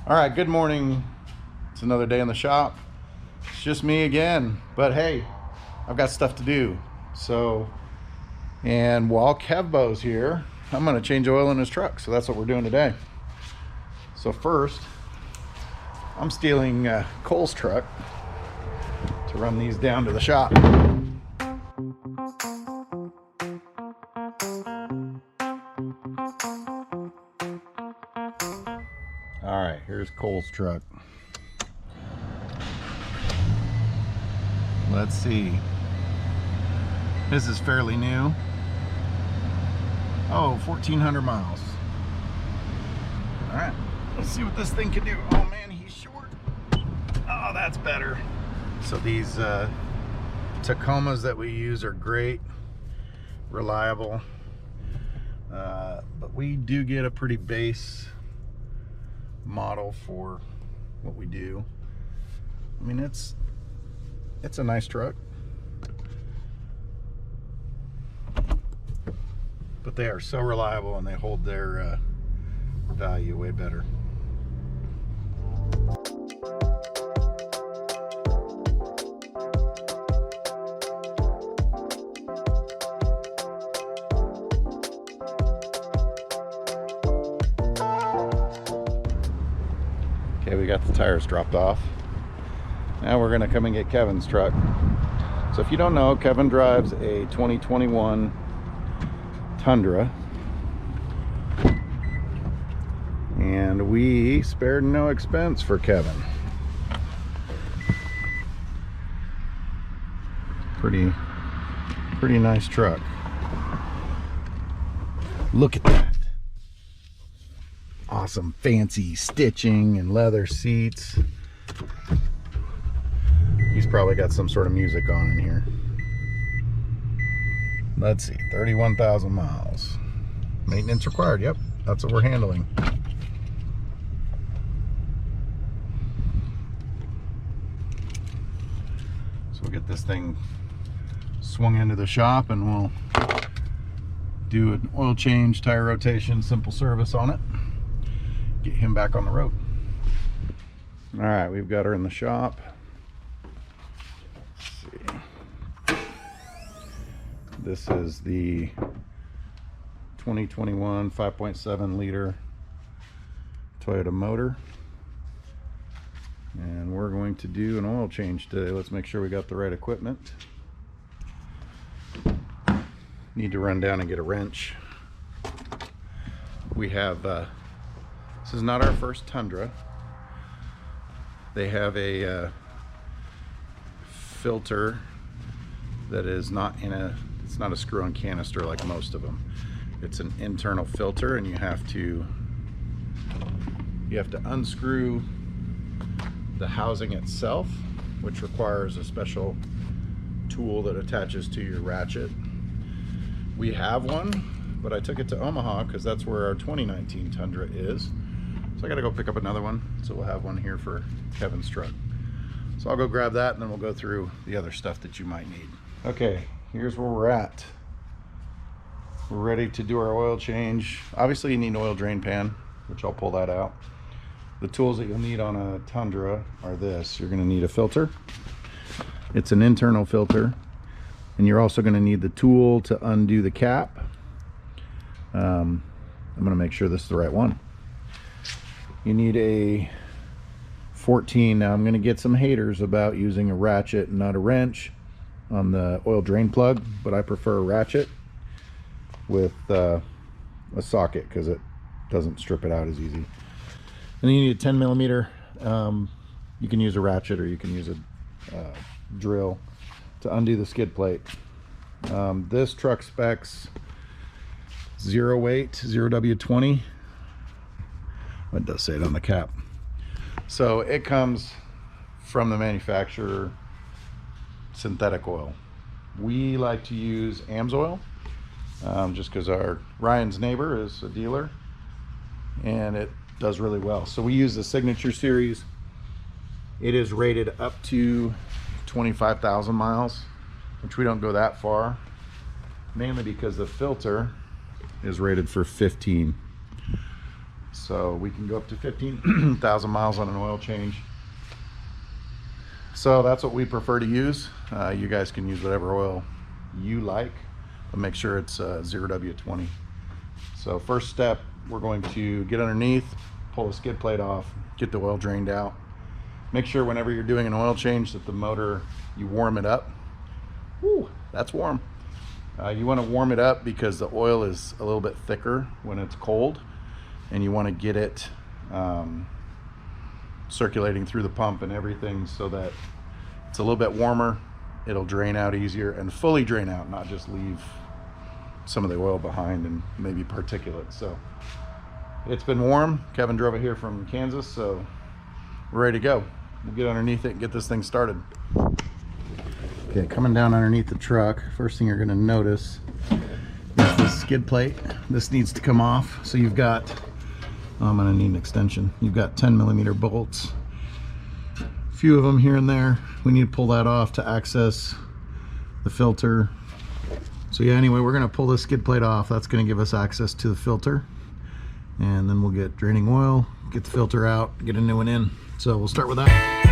All right, good morning. It's another day in the shop. It's just me again, but hey, I've got stuff to do. And while Kevbo's here, I'm gonna change oil in his truck. So that's what we're doing today. So first, I'm stealing Cole's truck to run these down to the shop. All right, here's Cole's truck. Let's see. This is fairly new. Oh, 1,400 miles. All right, let's see what this thing can do. Oh man, he's short. Oh, that's better. So these Tacomas that we use are great, reliable, but we do get a pretty base model for what we do. I mean, it's a nice truck, but they are so reliable and they hold their value way better. Okay, we got the tires dropped off. Now we're gonna come and get Kevin's truck. So if you don't know, Kevin drives a 2021 Tundra. And we spared no expense for Kevin. Pretty nice truck. Look at that. Awesome fancy stitching and leather seats. He's probably got some sort of music on in here. Let's see, 31,000 miles. Maintenance required, yep, that's what we're handling. So we'll get this thing swung into the shop and we'll do an oil change, tire rotation, simple service on it. Get him back on the road. All right, we've got her in the shop. Let's see. This is the 2021 5.7 liter Toyota motor. And we're going to do an oil change today. Let's make sure we got the right equipment. Need to run down and get a wrench. We have this is not our first Tundra. They have a filter that is not in it's not a screw-on canister like most of them. It's an internal filter, and you have to unscrew the housing itself, which requires a special tool that attaches to your ratchet. We have one, but I took it to Omaha because that's where our 2019 Tundra is. So I gotta go pick up another one. So we'll have one here for Kevin's truck. So I'll go grab that and then we'll go through the other stuff that you might need. Okay, here's where we're at. We're ready to do our oil change. Obviously you need an oil drain pan, which I'll pull that out. The tools that you'll need on a Tundra are this. You're gonna need a filter. It's an internal filter. And you're also gonna need the tool to undo the cap. I'm gonna make sure this is the right one. You need a 14. Now I'm going to get some haters about using a ratchet and not a wrench on the oil drain plug, but I prefer a ratchet with a socket because it doesn't strip it out as easy. And then you need a 10 millimeter. You can use a ratchet or you can use a drill to undo the skid plate. This truck specs 0 weight, 0W20. It does say it on the cap. So it comes from the manufacturer, synthetic oil. We like to use AMSOIL just because Ryan's neighbor is a dealer and it does really well. So we use the Signature series. It is rated up to 25,000 miles, which we don't go that far, mainly because the filter is rated for 15. So we can go up to 15,000 miles on an oil change. So that's what we prefer to use. You guys can use whatever oil you like, but make sure it's 0W20. So first step, we're going to get underneath, pull the skid plate off, get the oil drained out. Make sure whenever you're doing an oil change that the motor, you warm it up. Woo, that's warm. You want to warm it up because the oil is a little bit thicker when it's cold, and you want to get it circulating through the pump and everything so that it's a little bit warmer. It'll drain out easier and fully drain out, not just leave some of the oil behind and maybe particulates. So it's been warm. Kevin drove it here from Kansas, so we're ready to go. We'll get underneath it and get this thing started. Okay, coming down underneath the truck, first thing you're going to notice is the skid plate. This needs to come off. So you've got, I'm going to need an extension. You've got 10mm bolts, a few of them here and there. We need to pull that off to access the filter. So yeah, anyway, we're going to pull this skid plate off. That's going to give us access to the filter, and then we'll get draining oil, get the filter out, get a new one in. So we'll start with that.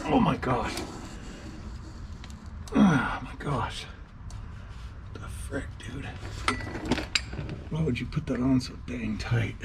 Oh my gosh. Oh my gosh. What the frick, dude? Why would you put that on so dang tight?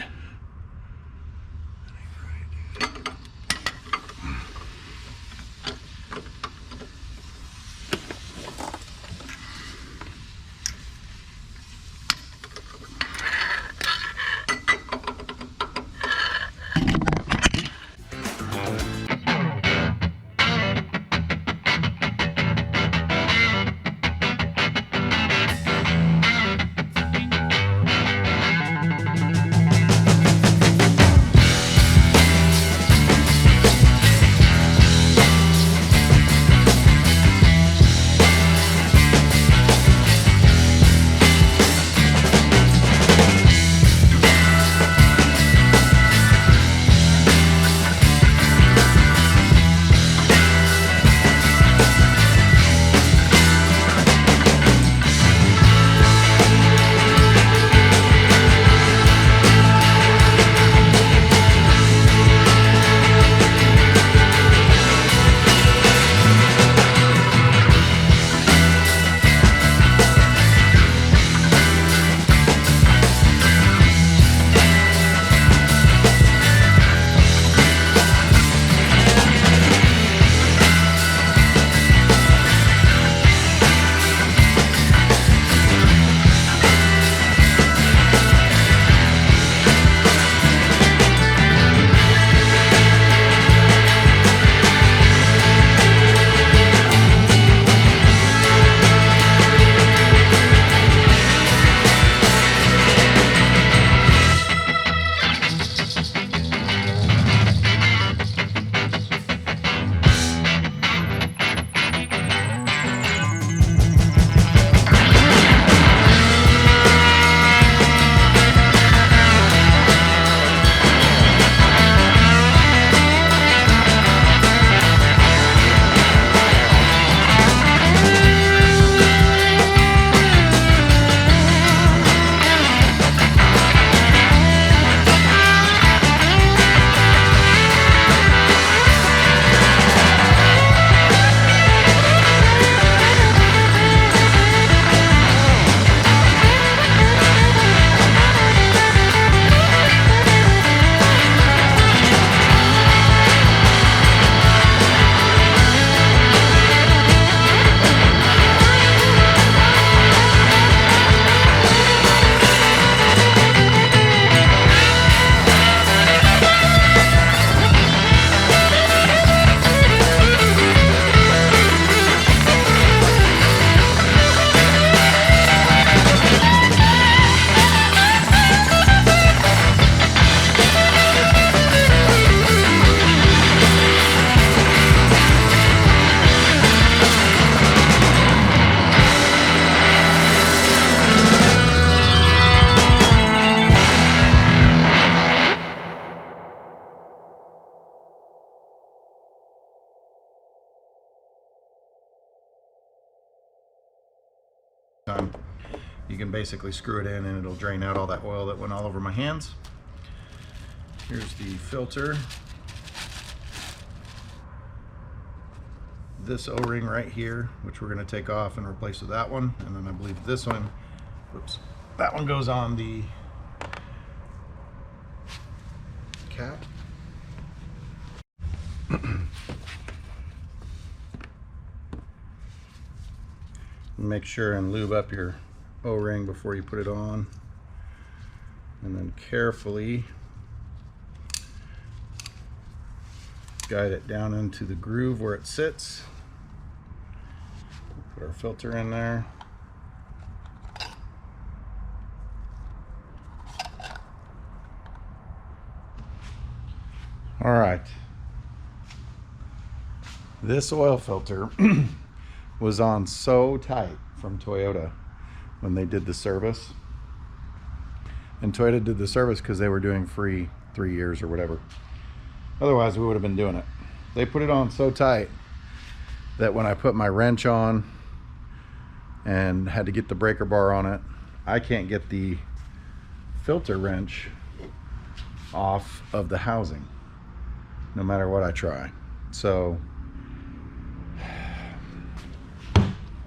You can basically screw it in and it'll drain out all that oil that went all over my hands. Here's the filter. This O-ring right here, which we're going to take off and replace with that one, and then I believe this one, whoops, that one goes on the cap. Make sure and lube up your O-ring before you put it on, and then carefully guide it down into the groove where it sits. Put our filter in there. All right, this oil filter was on so tight from Toyota when they did the service. And Toyota did the service because they were doing free 3 years or whatever. Otherwise we would have been doing it. They put it on so tight that when I put my wrench on and had to get the breaker bar on it, I can't get the filter wrench off of the housing no matter what I try. So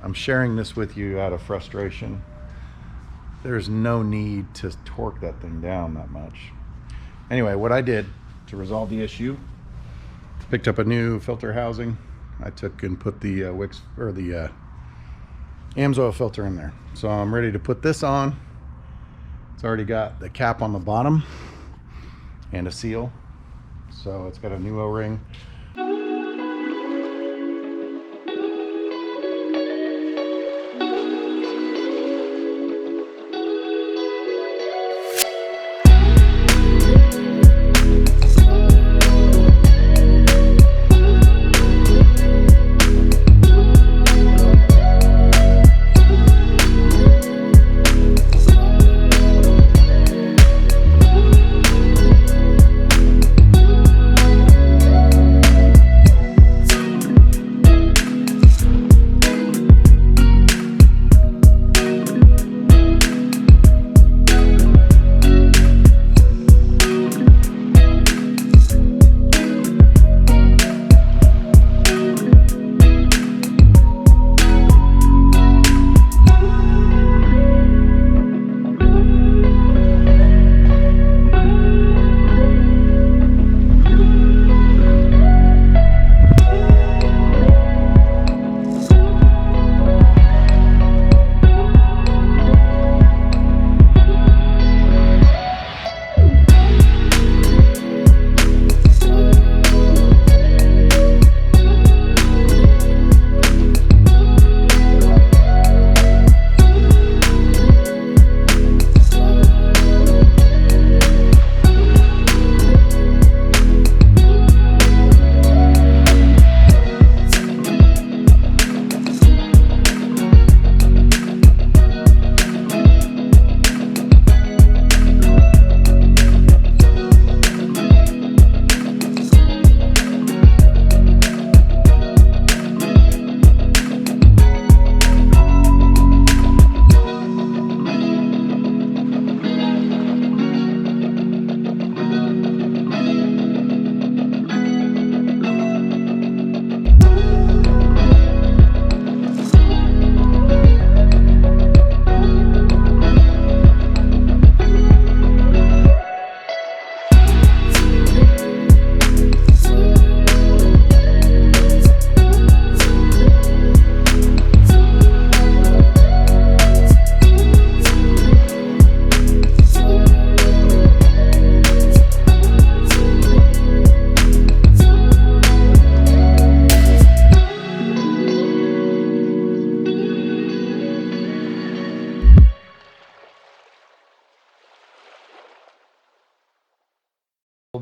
I'm sharing this with you out of frustration. There's no need to torque that thing down that much. Anyway, what I did to resolve the issue, picked up a new filter housing. I took and put the Wix or the AMSOIL filter in there. So I'm ready to put this on. It's already got the cap on the bottom and a seal. So it's got a new O-ring.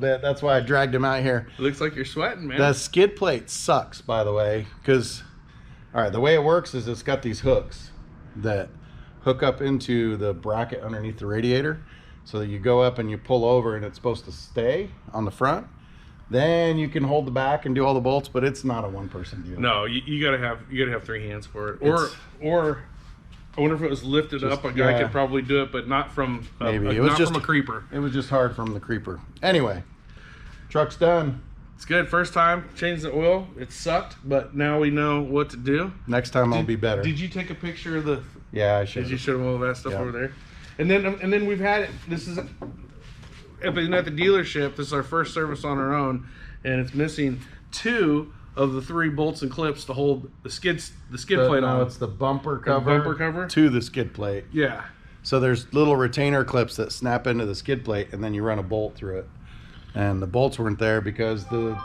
Bit. That's why I dragged him out here. It looks like you're sweating, man. The skid plate sucks, by the way, because all right, the way it works is it's got these hooks that hook up into the bracket underneath the radiator, so that you go up and you pull over and it's supposed to stay on the front. Then you can hold the back and do all the bolts, but it's not a one-person deal. No, you gotta have 3 hands for it. Or I wonder if it was lifted up. A guy could probably do it, but not from maybe it was just from a creeper. It was just hard from the creeper. Anyway, truck's done. It's good. First time, changed the oil. It sucked, but now we know what to do. Next time I'll be better. Did you take a picture of the? Yeah, I should. Did you show them all that stuff over there? And then we've had it. This is at the dealership. This is our first service on our own, and it's missing 2 of the 3 bolts and clips to hold the skid plate on. No, it's the bumper cover. The bumper cover to the skid plate. Yeah. So there's little retainer clips that snap into the skid plate, and then you run a bolt through it. And the bolts weren't there because the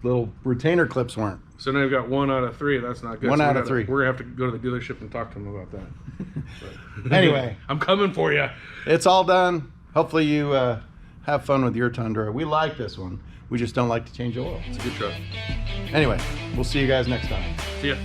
little retainer clips weren't. So now you've got 1 out of 3. That's not good. 1 out of 3. We're gonna have to go to the dealership and talk to them about that. Anyway, I'm coming for you. It's all done. Hopefully you have fun with your Tundra. We like this one. We just don't like to change oil. It's a good truck. Anyway, we'll see you guys next time. See ya.